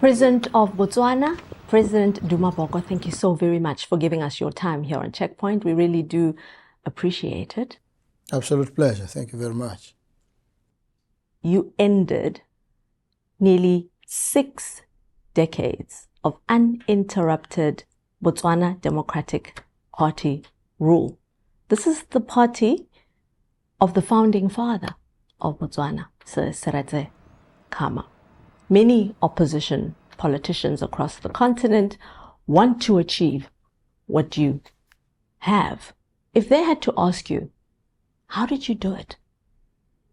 President of Botswana, President Duma Boko, thank you so very much for giving us your time here on CheckPoint. We really do appreciate it. Absolute pleasure. Thank you very much. You ended nearly 6 decades of uninterrupted Botswana Democratic Party rule. This is the party of the founding father of Botswana, Sir Seretse Khama. Many opposition politicians across the continent want to achieve what you have. If they had to ask you, how did you do it?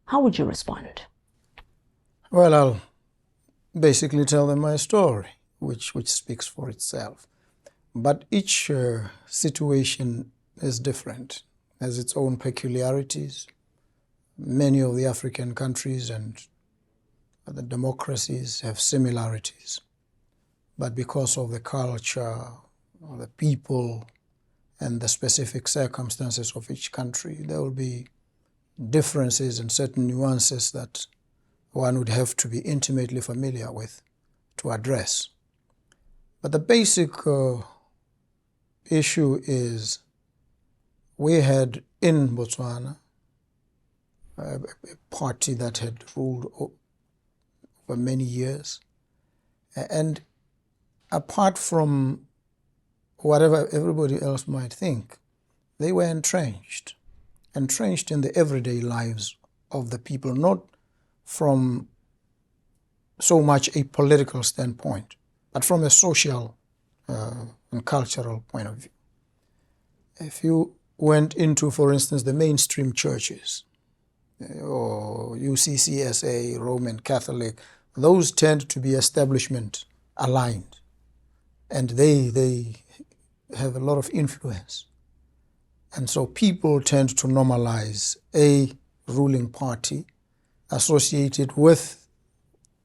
How would you respond? Well, I'll basically tell them my story, which speaks for itself. But each situation is different, has its own peculiarities. Many of the African countries and the democracies have similarities. But because of the culture, or the people, and the specific circumstances of each country, there will be differences and certain nuances that one would have to be intimately familiar with to address. But the basic issue is we had in Botswana a party that had ruled for many years, and apart from whatever everybody else might think, they were entrenched in the everyday lives of the people, not from so much a political standpoint, but from a social and cultural point of view. If you went into, for instance, the mainstream churches, or UCCSA, Roman Catholic, those tend to be establishment aligned, and they have a lot of influence. And so people tend to normalize a ruling party associated with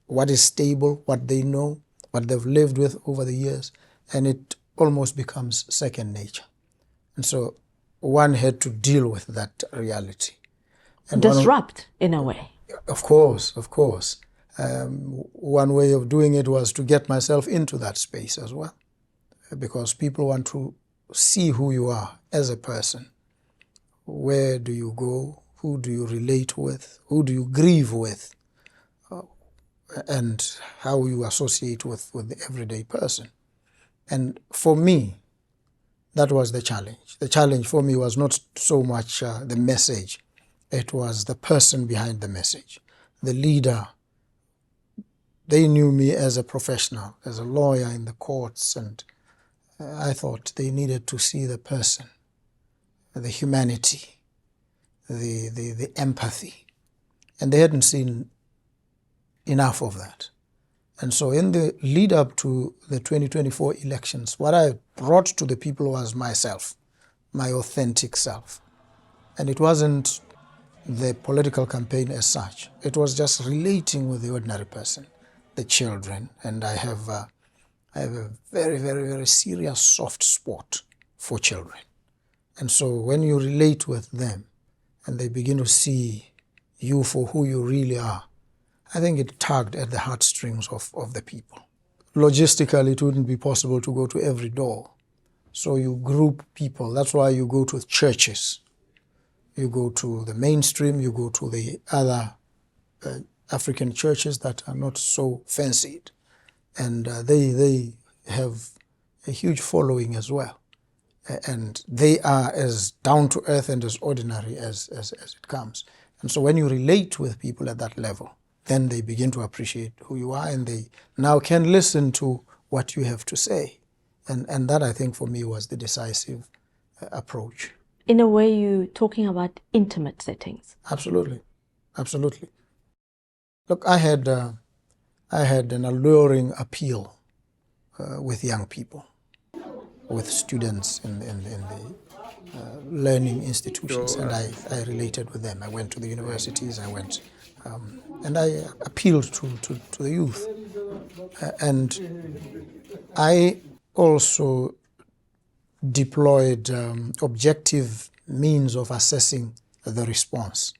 what is stable, what they know, what they've lived with over the years, and it almost becomes second nature. And so one had to deal with that reality. And disrupt, in a way. Of course. One way of doing it was to get myself into that space as well, because people want to see who you are as a person. Where do you go? Who do you relate with? Who do you grieve with? And how you associate with the everyday person. And for me, that was the challenge. The challenge for me was not so much the message. It was the person behind the message, the leader. They knew me as a professional, as a lawyer in the courts, and I thought they needed to see the person, the humanity, the empathy, and they hadn't seen enough of that. And so in the lead up to the 2024 elections, what I brought to the people was myself, my authentic self. And it wasn't the political campaign as such. It was just relating with the ordinary person, the children. And I have a very, very, very serious soft spot for children. And so when you relate with them and they begin to see you for who you really are, I think it tugged at the heartstrings of the people. Logistically, it wouldn't be possible to go to every door. So you group people. That's why you go to churches. You go to the mainstream, you go to the other African churches that are not so fancied. And they have a huge following as well. And they are as down to earth and as ordinary as it comes. And so when you relate with people at that level, then they begin to appreciate who you are, and they now can listen to what you have to say. And that, I think, for me, was the decisive approach. In a way, you're talking about intimate settings. Absolutely. Look, I had an alluring appeal with young people, with students in the learning institutions, and I related with them. I went to the universities, and I appealed to the youth. And I also deployed objective means of assessing the response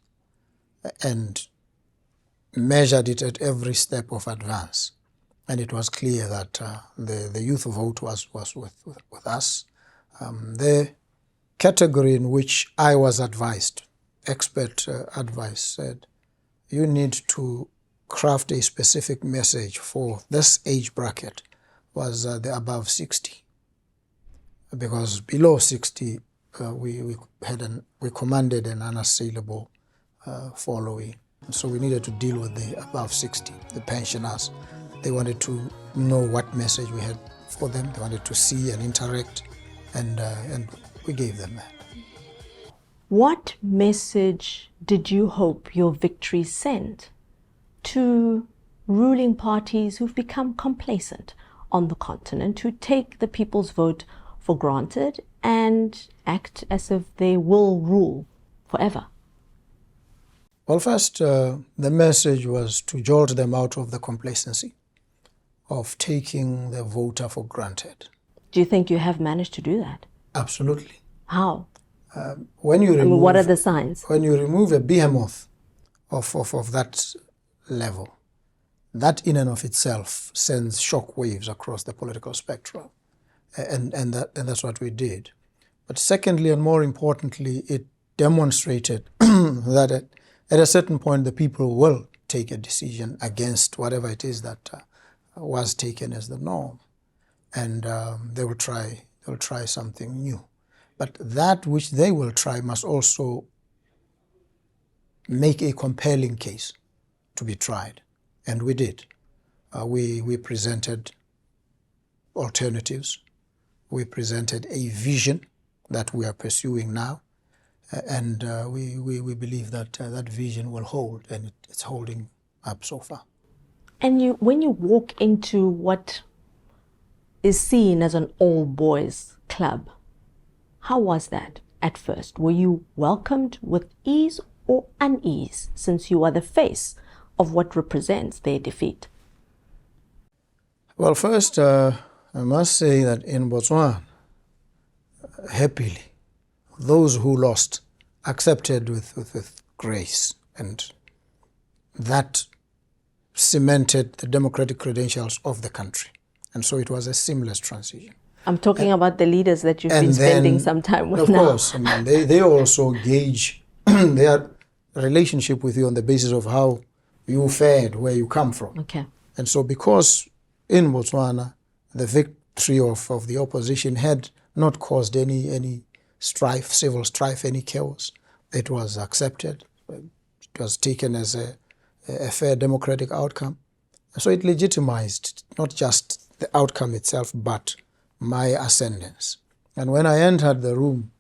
and measured it at every step of advance. and it was clear that the youth vote was with us. The category in which I was advised, expert advice, said, you need to craft a specific message for this age bracket, was the above 60. Because below 60, we commanded an unassailable following. So we needed to deal with the above 60, the pensioners. They wanted to know what message we had for them. They wanted to see and interact, and we gave them that. What message did you hope your victory sent to ruling parties who've become complacent on the continent, who take the people's vote for granted and act as if they will rule forever? Well, first, the message was to jolt them out of the complacency of taking the voter for granted. Do you think you have managed to do that? Absolutely. How? When you remove, what are the signs? When you remove a behemoth of that level, that in and of itself sends shock waves across the political spectrum. And that's what we did. But secondly, and more importantly, it demonstrated that at a certain point the people will take a decision against whatever it is that was taken as the norm, and they will try something new. But that which they will try must also make a compelling case to be tried, and we did. We presented alternatives. We presented a vision that we are pursuing now, and we believe that that vision will hold, and it's holding up so far. And when you walk into what is seen as an all-boys club, how was that at first? Were you welcomed with ease or unease, since you are the face of what represents their defeat? Well, first, I must say that in Botswana, happily, those who lost accepted with grace, and that cemented the democratic credentials of the country. And so it was a seamless transition. I'm talking about the leaders that you've been spending some time with now. Of course, I mean, they also gauge their relationship with you on the basis of how you fared, where you come from. Okay. And so because in Botswana, the victory of the opposition had not caused any strife, civil strife, any chaos, it was accepted. It was taken as a fair democratic outcome. So it legitimized not just the outcome itself, but my ascendance. And when I entered the room,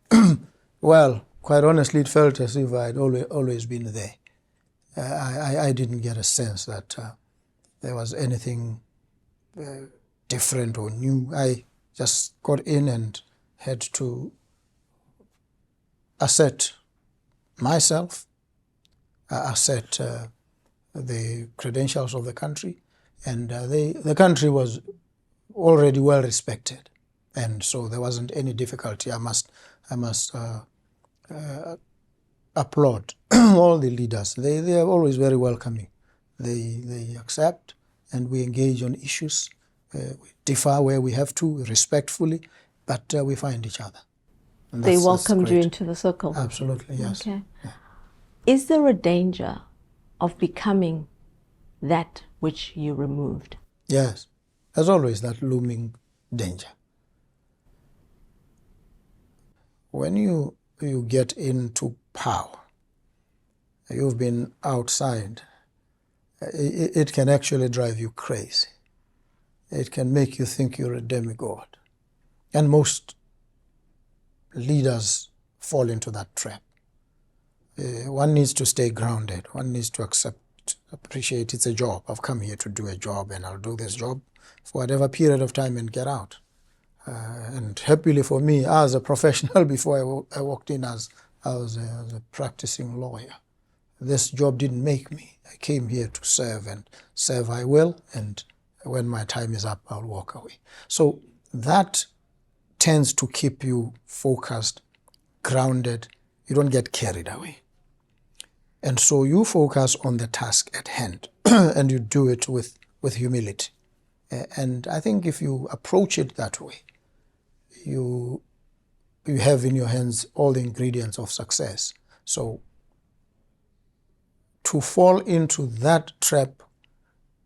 well, quite honestly, it felt as if I had always been there. I didn't get a sense that there was anything different or new. I just got in and had to assert myself, assert the credentials of the country, and the country was already well respected, and so there wasn't any difficulty. I must applaud all the leaders. They are always very welcoming. They accept, and we engage on issues. We differ where we have to, respectfully, but we find each other. They welcomed you into the circle? Absolutely, yes. Okay. Yeah. Is there a danger of becoming that which you removed? Yes. There's always that looming danger. When you get into power, you've been outside, it can actually drive you crazy. It can make you think you're a demigod. And most leaders fall into that trap. One needs to stay grounded. One needs to appreciate it's a job. I've come here to do a job, and I'll do this job for whatever period of time and get out. And happily for me, as a professional, before I walked in as a practicing lawyer, this job didn't make me. I came here to serve, and serve I will, and when my time is up, I'll walk away. So that tends to keep you focused, grounded. You don't get carried away. And so you focus on the task at hand, and you do it with humility. And I think if you approach it that way, you have in your hands all the ingredients of success. So to fall into that trap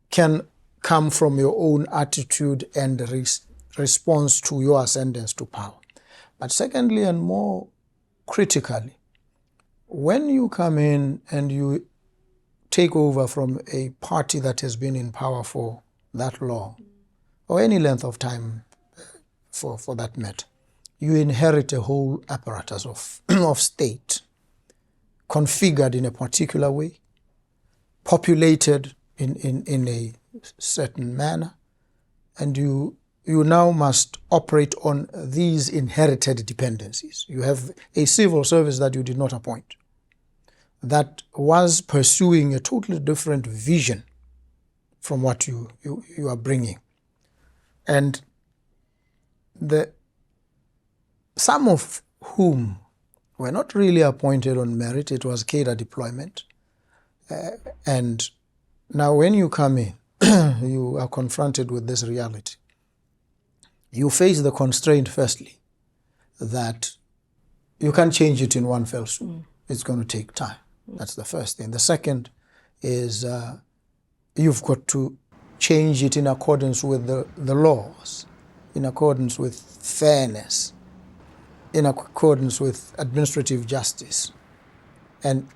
can come from your own attitude and response to your ascendance to power. But secondly, and more critically, when you come in and you take over from a party that has been in power for that long, or any length of time for that matter, you inherit a whole apparatus of state, configured in a particular way, populated in a certain manner, and you now must operate on these inherited dependencies. You have a civil service that you did not appoint, that was pursuing a totally different vision from what you are bringing. And some of whom were not really appointed on merit, it was cadre deployment. And now when you come in, you are confronted with this reality. You face the constraint, firstly, that you can't change it in one fell swoop. It's going to take time. That's the first thing. The second is you've got to change it in accordance with the laws, in accordance with fairness, in accordance with administrative justice. And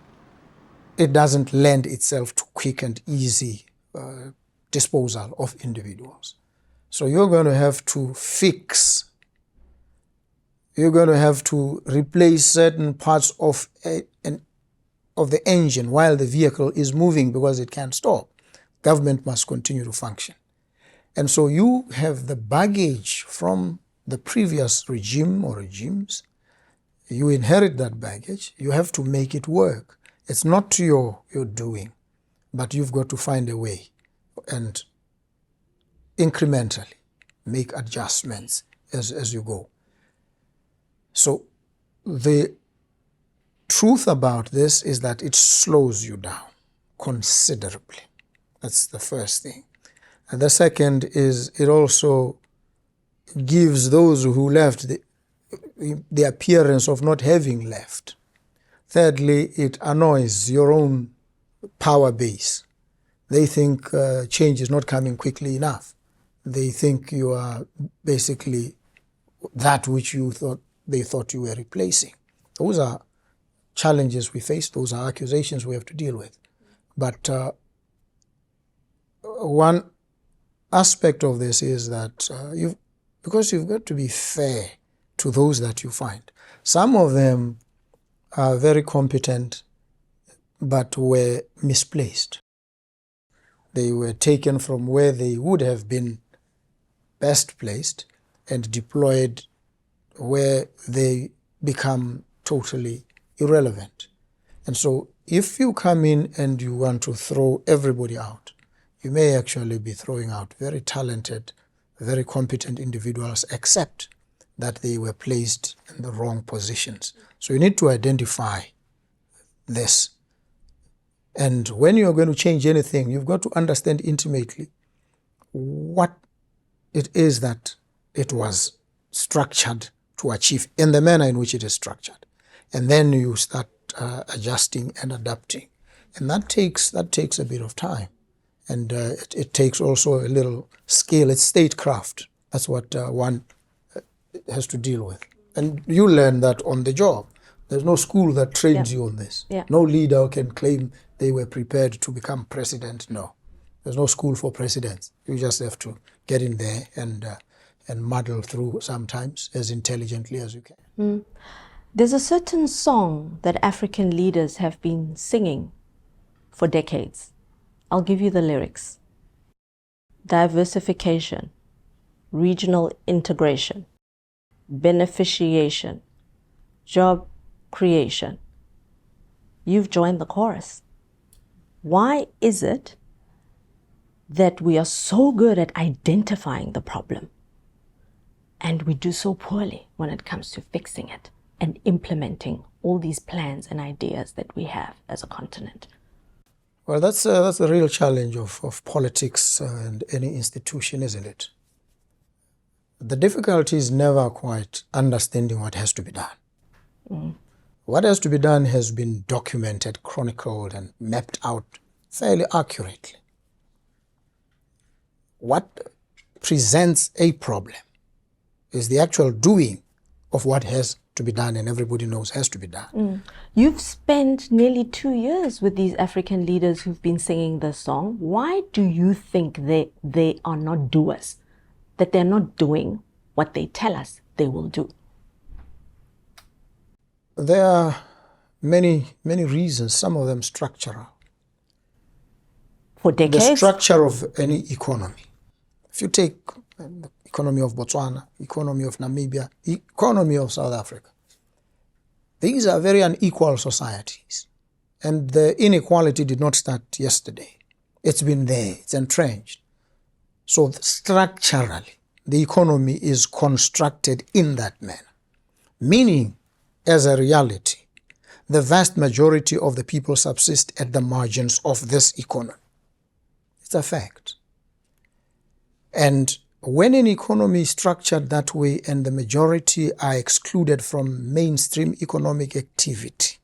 it doesn't lend itself to quick and easy disposal of individuals. So you're going to have to fix, you're going to have to replace certain parts of the engine while the vehicle is moving, because it can't stop. Government must continue to function. And so you have the baggage from the previous regime or regimes. You inherit that baggage. You have to make it work. It's not your doing, but you've got to find a way and incrementally make adjustments as you go. So the truth about this is that it slows you down considerably. That's the first thing. And the second is it also gives those who left the appearance of not having left. Thirdly, it annoys your own power base. They think change is not coming quickly enough. They think you are basically that which they thought you were replacing. Those are challenges we face. Those are accusations we have to deal with. But one aspect of this is that because you've got to be fair to those that you find. Some of them are very competent, but were misplaced. They were taken from where they would have been best placed and deployed where they become totally irrelevant. And so if you come in and you want to throw everybody out, you may actually be throwing out very talented, very competent individuals, except that they were placed in the wrong positions. So you need to identify this. And when you're going to change anything, you've got to understand intimately what it is that it was structured to achieve in the manner in which it is structured. And then you start adjusting and adapting. And that takes a bit of time. And it takes also a little skill. It's statecraft. That's what one has to deal with. And you learn that on the job. There's no school that trains you on this. Yeah. No leader can claim they were prepared to become president. No. There's no school for presidents. You just have to get in there and muddle through sometimes as intelligently as you can. There's a certain song that African leaders have been singing for decades. I'll give you the lyrics. Diversification, regional integration, beneficiation, job creation. You've joined the chorus. Why is it that we are so good at identifying the problem and we do so poorly when it comes to fixing it and implementing all these plans and ideas that we have as a continent? Well, that's a real challenge of politics and any institution, isn't it? The difficulty is never quite understanding what has to be done. What has to be done has been documented, chronicled, and mapped out fairly accurately. What presents a problem is the actual doing of what has to be done, and everybody knows has to be done. You've spent nearly 2 years with these African leaders who've been singing this song. Why do you think they are not doers? That they're not doing what they tell us they will do? There are many reasons, some of them structural. For decades? The structure of any economy. If you take the economy of Botswana, economy of Namibia, economy of South Africa, these are very unequal societies. And the inequality did not start yesterday. It's been there, it's entrenched. So structurally, the economy is constructed in that manner. Meaning, as a reality, the vast majority of the people subsist at the margins of this economy. It's a fact. And when an economy is structured that way and the majority are excluded from mainstream economic activity,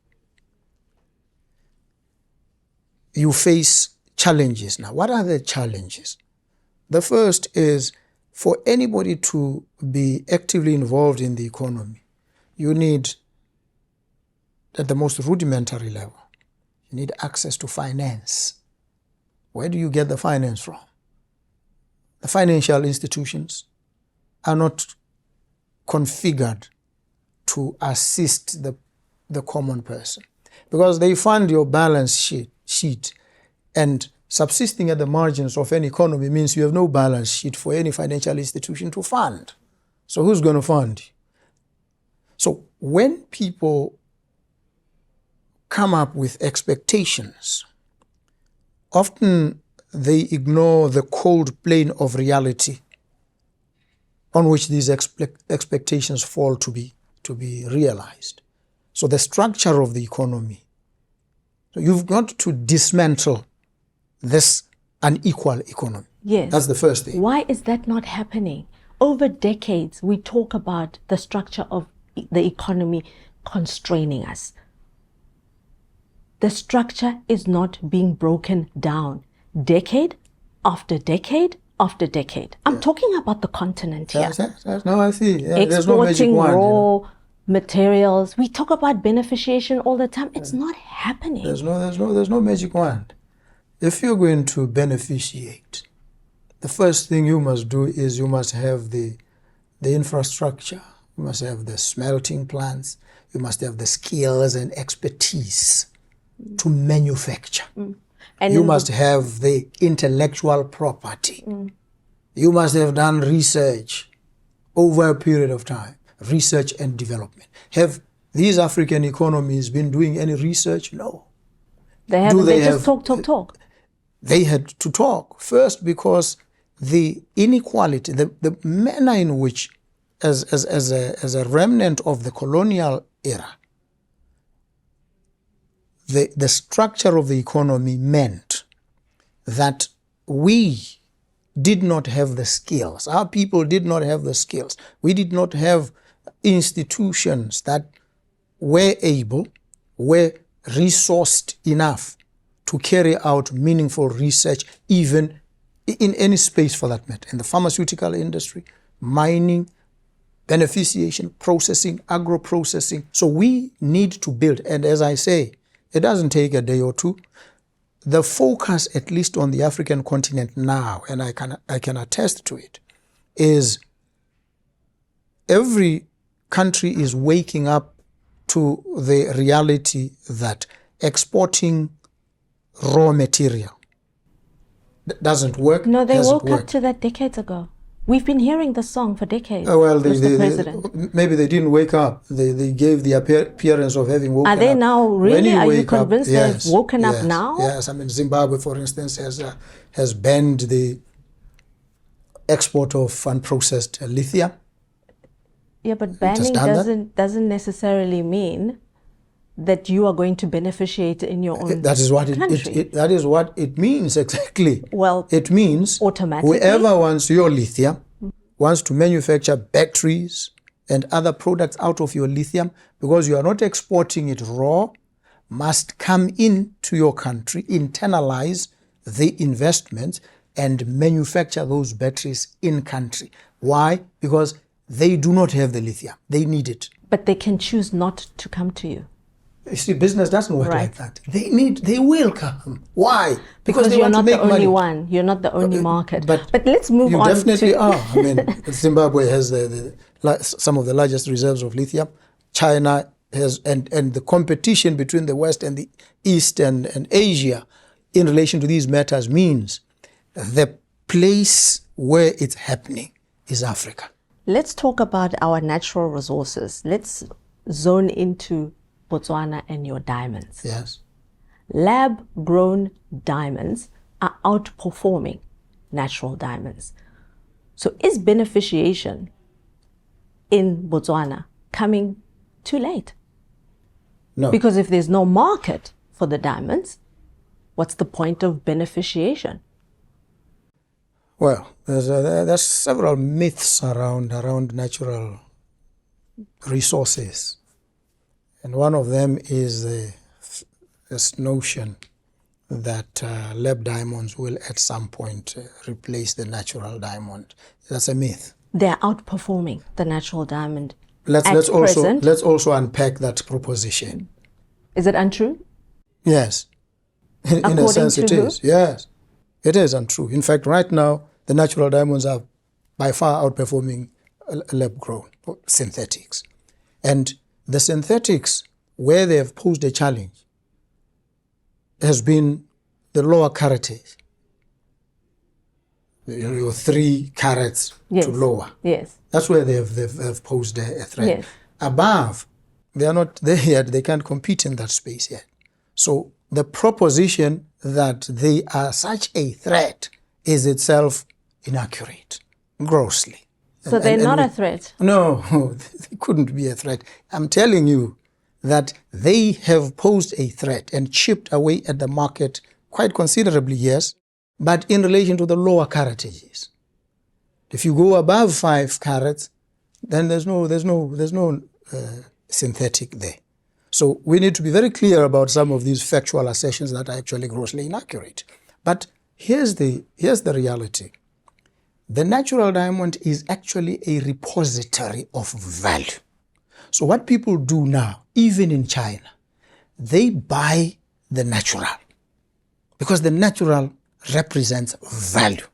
you face challenges. Now, what are the challenges? The first is for anybody to be actively involved in the economy, you need, at the most rudimentary level, you need access to finance. Where do you get the finance from? The financial institutions are not configured to assist the common person because they fund your balance sheet, and subsisting at the margins of an economy means you have no balance sheet for any financial institution to fund. So who's going to fund you? So when people come up with expectations, often they ignore the cold plane of reality on which these expectations fall to be realized. So the structure of the economy. So you've got to dismantle this unequal economy. Yes. That's the first thing. Why is that not happening? Over decades, we talk about the structure of the economy constraining us. The structure is not being broken down. Decade after decade after decade. I'm talking about the continent here. Yes. No, I see. Yeah, Exporting there's no magic wand, raw materials. We talk about beneficiation all the time. It's not happening. There's no magic wand. If you're going to beneficiate, the first thing you must do is you must have the infrastructure. You must have the smelting plants. You must have the skills and expertise to manufacture. And you must have the intellectual property. You must have done research over a period of time, research and development. Have these African economies been doing any research? No. They haven't. They just talk. They had to talk first because the inequality, the manner in which, as a remnant of the colonial era, the structure of the economy meant that we did not have the skills. Our people did not have the skills. We did not have institutions that were resourced enough to carry out meaningful research, even in any space for that matter, in the pharmaceutical industry, mining, beneficiation, processing, agro-processing. So we need to build, and as I say, it doesn't take a day or two. The focus, at least on the African continent now, and I can attest to it, is every country is waking up to the reality that exporting raw material doesn't work. No, they woke up to that decades ago. We've been hearing the song for decades. Well, maybe they didn't wake up. They gave the appearance of having woken up. Are they now really? Are you convinced they've woken up now? Yes. I mean, Zimbabwe, for instance, has banned the export of unprocessed lithium. Yeah, but banning doesn't necessarily mean that you are going to beneficiate in your own That is what country. that is what it means exactly. Well, it means automatically, whoever wants your lithium wants to manufacture batteries and other products out of your lithium, because you are not exporting it raw, must come in to your country, internalize the investments, and manufacture those batteries in country. Why? Because they do not have the lithium. They need it. But they can choose not to come to you. You see, business doesn't work Right. like that. They will come. Why? Because they you're want not to make the only money. one. You're not the only market. But let's move you on. definitely are. I mean, Zimbabwe has some of the largest reserves of lithium. China has, and the competition between the West and the East and Asia in relation to these matters means the place where it's happening is Africa. Let's talk about our natural resources. Let's zone into Botswana and your diamonds. Yes. Lab-grown diamonds are outperforming natural diamonds. So is beneficiation in Botswana coming too late? No. Because if there's no market for the diamonds, what's the point of beneficiation? Well, there's several myths around natural resources. And one of them is this notion that lab diamonds will at some point replace the natural diamond. That's a myth. They're outperforming the natural diamond. Let's also unpack that proposition. Is it untrue? Yes. In a sense it is. Yes. It is untrue. In fact, right now, the natural diamonds are by far outperforming lab-grown synthetics. And the synthetics, where they have posed a challenge, has been the lower caratage. Your 3 carats to lower. Yes. That's where they've posed a threat. Yes. Above, they are not there yet. They can't compete in that space yet. So the proposition that they are such a threat is itself inaccurate, grossly. So they're not a threat? No, they couldn't be a threat. I'm telling you that they have posed a threat and chipped away at the market quite considerably, yes, but in relation to the lower caratages. If you go above 5 carats, then there's no synthetic there. So we need to be very clear about some of these factual assertions that are actually grossly inaccurate. But here's the reality. The natural diamond is actually a repository of value. So what people do now, even in China, they buy the natural because the natural represents value.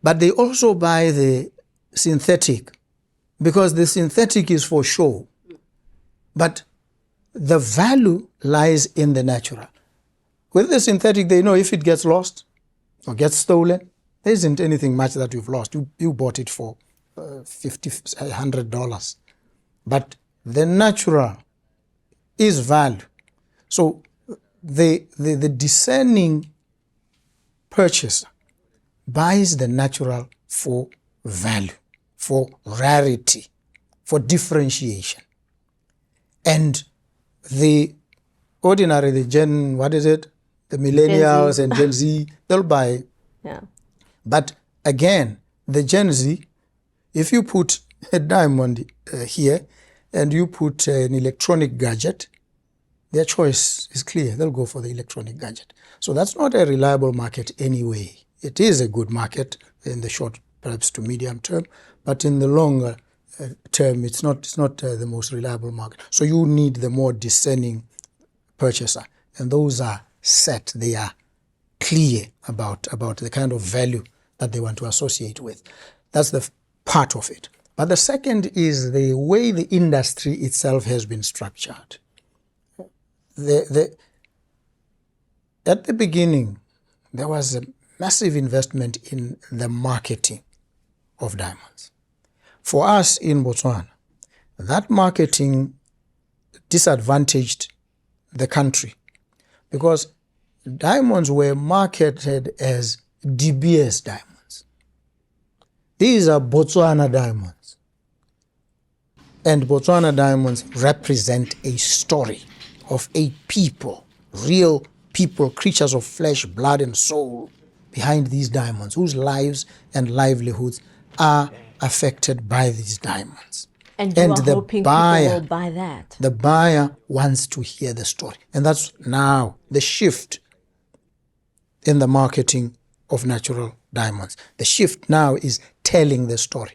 But they also buy the synthetic because the synthetic is for show. But the value lies in the natural. With the synthetic, they know if it gets lost or gets stolen, there isn't anything much that you've lost. You bought it for $50, $100. But the natural is value. So the discerning purchaser buys the natural for value, for rarity, for differentiation. And the ordinary, the the millennials and Gen Z, they'll buy. Yeah. But again, the Gen Z, if you put a diamond here and you put an electronic gadget, their choice is clear. They'll go for the electronic gadget. So that's not a reliable market anyway. It is a good market in the short, perhaps to medium term, but in the longer term, it's not the most reliable market. So you need the more discerning purchaser, and those are set. They are clear about the kind of value that they want to associate with. That's the part of it. But the second is the way the industry itself has been structured. At the beginning, there was a massive investment in the marketing of diamonds. For us in Botswana, that marketing disadvantaged the country because diamonds were marketed as DBS diamonds. These are Botswana diamonds. And Botswana diamonds represent a story of a people, real people, creatures of flesh, blood, and soul behind these diamonds, whose lives and livelihoods are affected by these diamonds. And you are hoping people will buy that. The buyer wants to hear the story. And that's now the shift in the marketing of natural diamonds. The shift now is telling the story.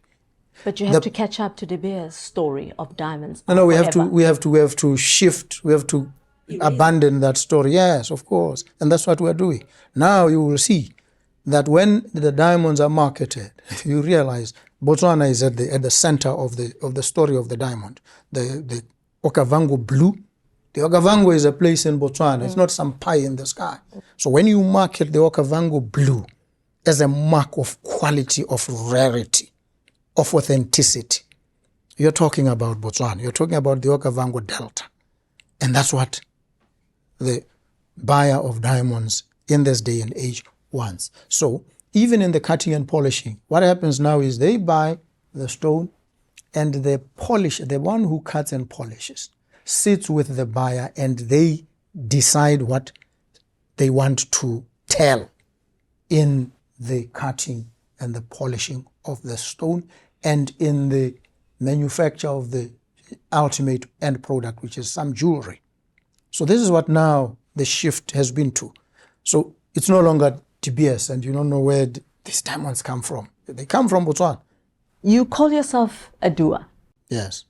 But you have to catch up to De Beers' story of diamonds. No, we have to shift. We have to abandon that story. Yes, of course. And that's what we're doing. Now you will see that when the diamonds are marketed, you realize Botswana is at the center of the story of the diamond. The Okavango blue. The Okavango is a place in Botswana. It's not some pie in the sky. So when you market the Okavango blue as a mark of quality, of rarity, of authenticity, you're talking about Botswana. You're talking about the Okavango Delta. And that's what the buyer of diamonds in this day and age wants. So even in the cutting and polishing, what happens now is they buy the stone and the polish, the one who cuts and polishes, sits with the buyer and they decide what they want to tell in the cutting and the polishing of the stone and in the manufacture of the ultimate end product, which is some jewelry. So this is what now the shift has been to. So it's no longer De Beers and you don't know where these diamonds come from. They come from Botswana. You call yourself a doer. Yes.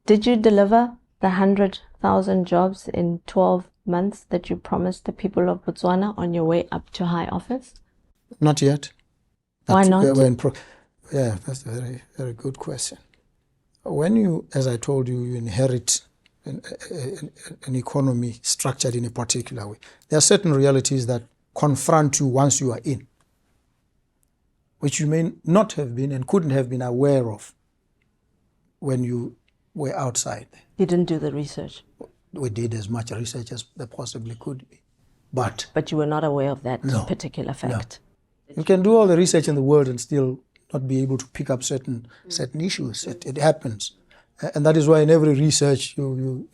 Did you deliver the 100,000 jobs in 12 months that you promised the people of Botswana on your way up to high office? Not yet. Why not? Yeah, that's a very, very good question. When you, as I told you, you inherit an economy structured in a particular way, there are certain realities that confront you once you are in, which you may not have been and couldn't have been aware of when you were outside. You didn't do the research? We did as much research as there possibly could be. But you were not aware of that particular fact? No. You can do all the research in the world and still not be able to pick up certain issues. It happens. And that is why in every research, you'll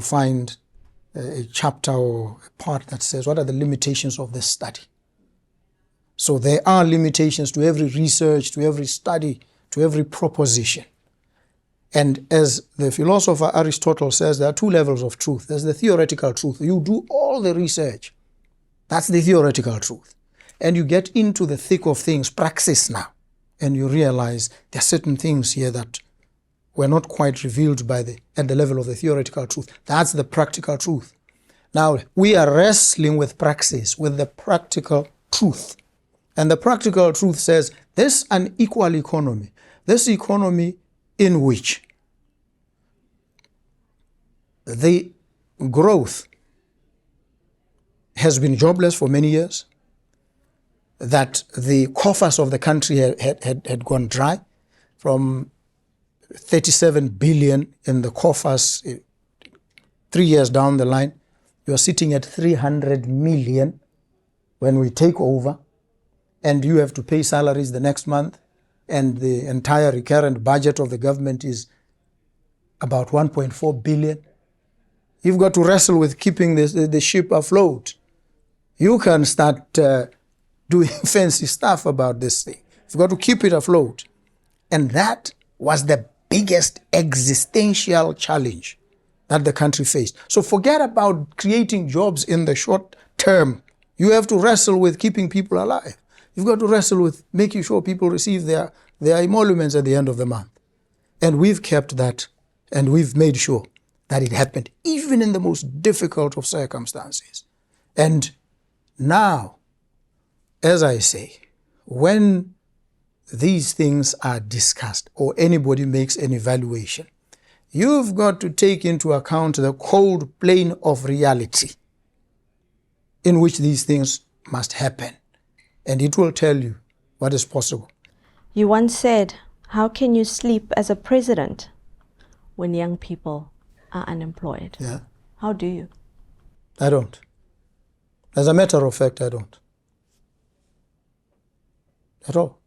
find a chapter or a part that says, what are the limitations of this study? So there are limitations to every research, to every study, to every proposition. And as the philosopher Aristotle says, there are two levels of truth. There's the theoretical truth. You do all the research. That's the theoretical truth. And you get into the thick of things, praxis now. And you realize there are certain things here that were not quite revealed at the level of the theoretical truth. That's the practical truth. Now, we are wrestling with praxis, with the practical truth. And the practical truth says, this unequal economy, this economy in which the growth has been jobless for many years, that the coffers of the country had gone dry from 37 billion in the coffers 3 years down the line. You're sitting at 300 million when we take over, and you have to pay salaries the next month, and the entire recurrent budget of the government is about 1.4 billion. You've got to wrestle with keeping the ship afloat. You can start doing fancy stuff about this thing. You've got to keep it afloat. And that was the biggest existential challenge that the country faced. So forget about creating jobs in the short term. You have to wrestle with keeping people alive. You've got to wrestle with making sure people receive their emoluments at the end of the month. And we've kept that, and we've made sure that it happened, even in the most difficult of circumstances. And now, as I say, when these things are discussed or anybody makes an evaluation, you've got to take into account the cold plane of reality in which these things must happen. And it will tell you what is possible. You once said, how can you sleep as a president when young people are unemployed? Yeah. How do you? I don't. As a matter of fact, I don't. At all.